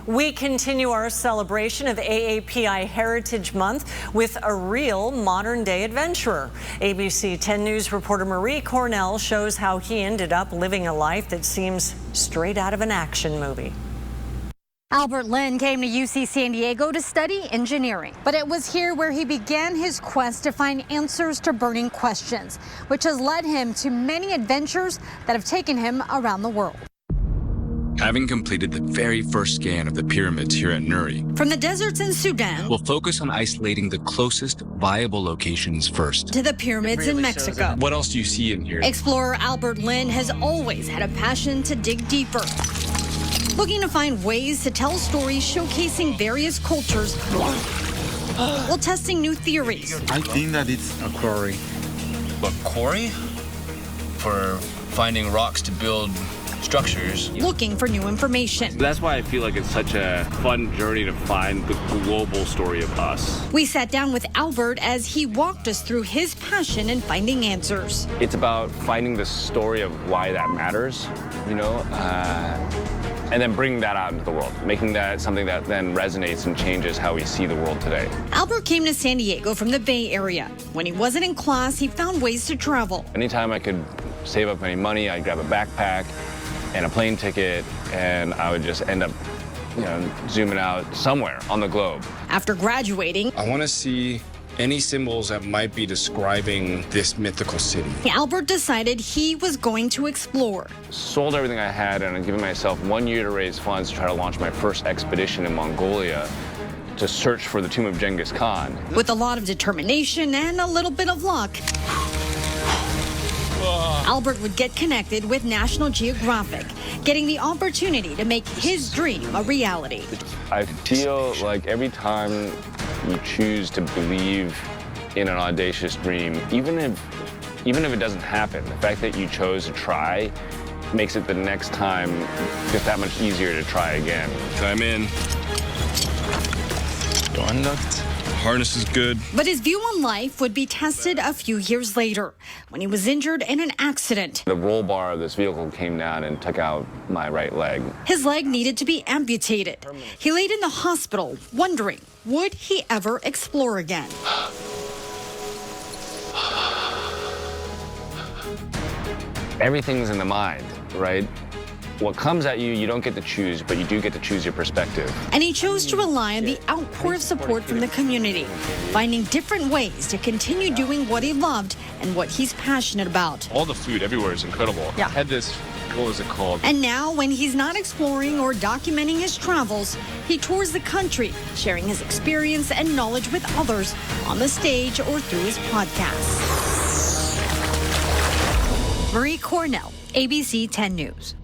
We continue our celebration of AAPI Heritage Month with a real modern-day adventurer. ABC 10 News reporter Marie Cornell shows how he ended up living a life that seems straight out of an action movie. Albert Lin came to UC San Diego to study engineering, but it was here where he began his quest to find answers to burning questions, which has led him to many adventures that have taken him around the world. Having completed the very first scan of the pyramids here at Nuri, From the deserts in Sudan we'll focus on isolating the closest viable locations first. to the pyramids in Mexico, What else do you see in here? explorer Albert Lin has always had a passion to dig deeper, looking to find ways to tell stories showcasing various cultures while testing new theories. I think that it's a quarry. A quarry? For finding rocks to build structures. Looking for new information. That's why I feel like it's such a fun journey to find the global story of us. We sat down with Albert as he walked us through his passion in finding answers. It's about finding the story of why that matters, and then bringing that out into the world, making that something that then resonates and changes how we see the world today. Albert came to San Diego from the Bay Area. When he wasn't in class, he found ways to travel. Anytime I could save up any money, I'd grab a backpack and a plane ticket, and I would just end up, zooming out somewhere on the globe. After graduating, I want to see any symbols that might be describing this mythical city. Albert decided he was going to explore. Sold everything I had, and I'd given myself 1 year to raise funds to try to launch my first expedition in Mongolia to search for the tomb of Genghis Khan. With a lot of determination and a little bit of luck, Albert would get connected with National Geographic, getting the opportunity to make his dream a reality. I feel like every time you choose to believe in an audacious dream, even if it doesn't happen, the fact that you chose to try makes it the next time just that much easier to try again. I'm in. Door unlocked. Harness is good. But his view on life would be tested a few years later when he was injured in an accident. The roll bar of this vehicle came down and took out my right leg. His leg needed to be amputated. He laid in the hospital wondering, would he ever explore again? Everything's in the mind, right? What comes at you, you don't get to choose, but you do get to choose your perspective. And he chose to rely on the outpour of support from the community, finding different ways to continue doing what he loved and what he's passionate about. All the food everywhere is incredible. Yeah. I had this, what was it called? And now, when he's not exploring or documenting his travels, he tours the country, sharing his experience and knowledge with others on the stage or through his podcasts. Marie Cornell, ABC 10 News.